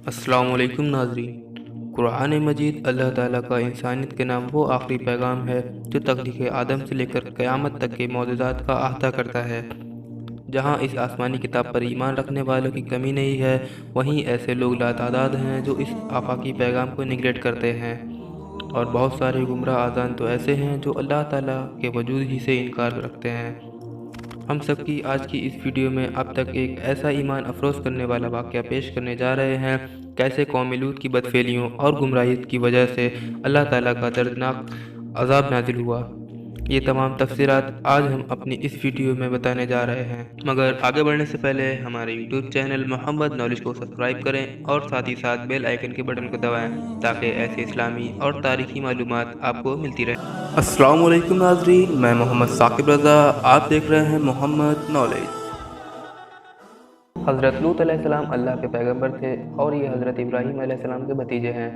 अस्सलाम वालेकुम नाज़रीन। कुरान मजीद अल्लाह ताला का इंसानियत के नाम वो आखिरी पैगाम है जो तख्लीक़ आदम से लेकर क़यामत तक के मौजूदात का अहाता करता है। जहाँ इस आसमानी किताब पर ईमान रखने वालों की कमी नहीं है, वहीं ऐसे लोग लातादाद हैं जो इस आफाकी पैगाम को निगलेक्ट करते हैं, और बहुत सारे गुमराह आज़ान तो ऐसे हैं जो अल्लाह ताला के वजूद ही से इनकार रखते हैं। हम सब की आज की इस वीडियो में अब तक एक ऐसा ईमान अफरोज़ करने वाला वाक़या पेश करने जा रहे हैं, कैसे कौम लूत की बदफेलियों और गुमराहियत की वजह से अल्लाह ताला का दर्दनाक अज़ाब नाजिल हुआ। ये तमाम तफसीरात आज हम अपनी इस वीडियो में बताने जा रहे हैं, मगर आगे बढ़ने से पहले हमारे यूट्यूब चैनल मोहम्मद नॉलेज को सब्सक्राइब करें और साथ ही साथ बेल आइकन के बटन को दबाएं ताकि ऐसे इस्लामी और तारीख़ी मालूमात आपको मिलती रहे। अस्सलाम वालेकुम नाज़रीन, मैं मोहम्मद साकिब रज़ा, आप देख रहे हैं मोहम्मद नॉलेज। हज़रत लूत अलैहिस्सलाम अल्लाह के पैगंबर थे और ये हज़रत इब्राहीम अलैहिस्सलाम के भतीजे हैं।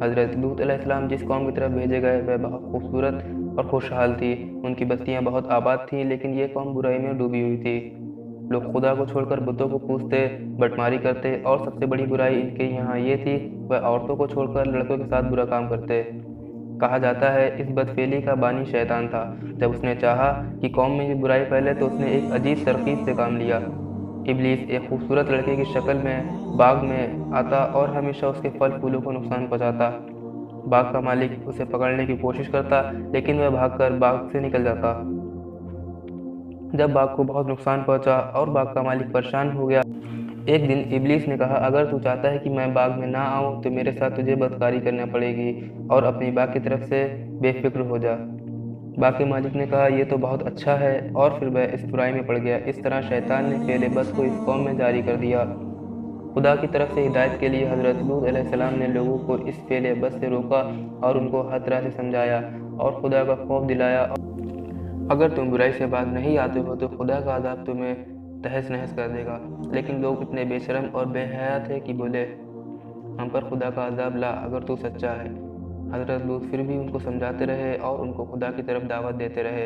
हज़रत लूत अलैहिस्सलाम जिस कौम की तरफ भेजे गए वह बहुत खूबसूरत और खुशहाल थी। उनकी बस्तियां बहुत आबाद थीं, लेकिन ये कौम बुराई में डूबी हुई थी। लोग खुदा को छोड़कर बुतों को पूजते, बटमारी करते, और सबसे बड़ी बुराई इनके यहाँ ये थी वह औरतों को छोड़कर लड़कों के साथ बुरा काम करते। कहा जाता है इस बदफेली का बानी शैतान था। जब उसने चाहा कि कौम में भी बुराई फैले तो उसने एक अजीब तरकीब से काम लिया। इब्लीस एक खूबसूरत लड़के की शक्ल में बाग में आता और हमेशा उसके फल फूलों को नुकसान पहुंचाता। बाग का मालिक उसे पकड़ने की कोशिश करता, लेकिन वह भागकर बाग से निकल जाता। जब बाग को बहुत नुकसान पहुंचा और बाग का मालिक परेशान हो गया, एक दिन इब्लीस ने कहा, अगर तू चाहता है कि मैं बाग में ना आऊं तो मेरे साथ तुझे बदकारी करना पड़ेगी और अपनी बाग की तरफ से बेफिक्र हो जा। बाग के मालिक ने कहा, यह तो बहुत अच्छा है, और फिर वह इस बुराई में पड़ गया। इस तरह शैतान ने फेले बस को इस कौम में जारी कर दिया। खुदा की तरफ से हिदायत के लिए हज़रत लूत अलैहिस्सलाम ने लोगों को इस फेले बस से रोका और उनको हर तरह से समझाया और खुदा का खौफ दिलाया। अगर तुम बुराई से बाज नहीं आते हो तो खुदा का अज़ाब तुम्हें तहस नहस कर देगा। लेकिन लोग इतने बेशरम और बेहया थे कि बोले, हम पर खुदा का अज़ाब ला अगर तू सच्चा है। हज़रत लूत फिर भी उनको समझाते रहे और उनको खुदा की तरफ दावत देते रहे।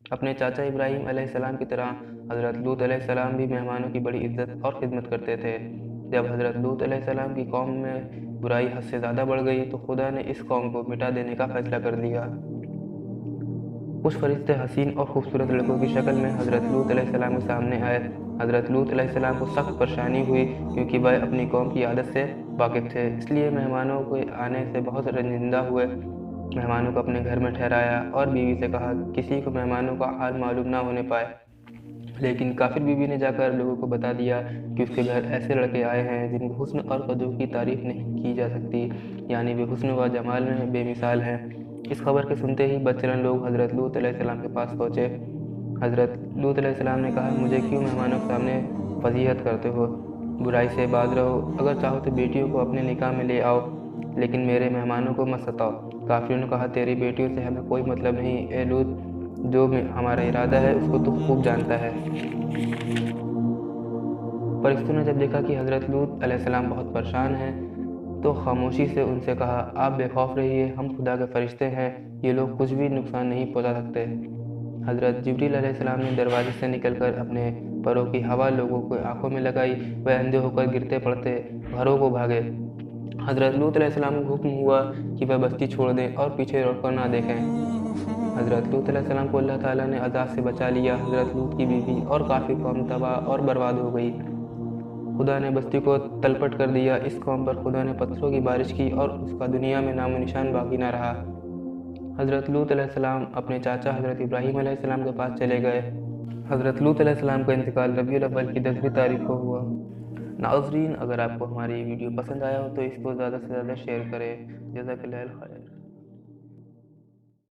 अपने चाचा इब्राहीम अलैहिस्सलाम की तरह हज़रत लूत अलैहिस्सलाम भी मेहमानों की बड़ी इज्जत और खिदमत करते थे। जब हज़रत लूत अलैहिस्सलाम की कौम में बुराई हद से ज़्यादा बढ़ गई तो खुदा ने इस कौम को मिटा देने का फैसला कर लिया। कुछ फरिश्ते हसीन और खूबसूरत लड़कों की शक्ल में हज़रत लूत अलैहिस्सलाम के सामने आए। हज़रत लूत अलैहिस्सलाम को सख्त परेशानी हुई क्योंकि वह अपनी कौम की आदत से वाकिफ़ थे, इसलिए मेहमानों के आने से बहुत रंजिदा हुए। मेहमानों को अपने घर में ठहराया और बीवी से कहा किसी को मेहमानों का हाल मालूम ना होने पाए। लेकिन काफिर बीवी ने जाकर लोगों को बता दिया कि उसके घर ऐसे लड़के आए हैं जिनके हुस्न और कदों की तारीफ नहीं की जा सकती, यानी वे हुस्न व जमाल में बेमिसाल हैं। इस खबर के सुनते ही बदचलन लोग हज़रत लूत अलैहिस्सलाम के पास पहुँचे। हज़रत लूत अलैहिस्सलाम ने कहा, मुझे क्यों मेहमानों के सामने फजीहत करते हो? बुराई से बाज रहो। अगर चाहो तो बेटियों को अपने निकाह में ले आओ, लेकिन मेरे मेहमानों को मत सताओ। काफिरों ने कहा, तेरी बेटियों से हमें कोई मतलब नहीं। ए लूत, जो हमारा इरादा है उसको तू खूब जानता है। फरिश्तों ने जब देखा कि हज़रत लूत अलैहिस्सलाम बहुत परेशान हैं तो खामोशी से उनसे कहा, आप बेखौफ रहिए, हम खुदा के फरिश्ते हैं, ये लोग कुछ भी नुकसान नहीं पहुंचा सकते। हज़रत जिब्रील अलैहिस्सलाम ने दरवाजे से निकलकर अपने परों की हवा लोगों को आंखों में लगाई। वह अंधे होकर गिरते पड़ते घरों को भागे। हज़रत लूत अलैहिस्सलाम को हुक्म हुआ कि वह बस्ती छोड़ दें और पीछे लौटकर ना देखें। हज़रत लूत अलैहिस्सलाम को अल्लाह ताला ने अज़ाब से बचा लिया। हज़रत लूत की बीवी और काफ़ी कौम तबाह और बर्बाद हो गई। खुदा ने बस्ती को तलपट कर दिया। इस कौम पर खुदा ने पत्थरों की बारिश की और उसका दुनिया में नामो निशान बाकी ना रहा। हज़रत लूत अलैहिस्सलाम अपने चाचा हज़रत इब्राहीम अलैहिस्सलाम के पास चले गए। हज़रत लूत अलैहिस्सलाम का इंतकाल रबीउल अव्वल की 10वीं तारीख को हुआ। नाज़रीन, अगर आपको हमारी वीडियो पसंद आया हो तो इसको ज़्यादा से ज़्यादा शेयर करें। जज़ाकल्लाहु खैर।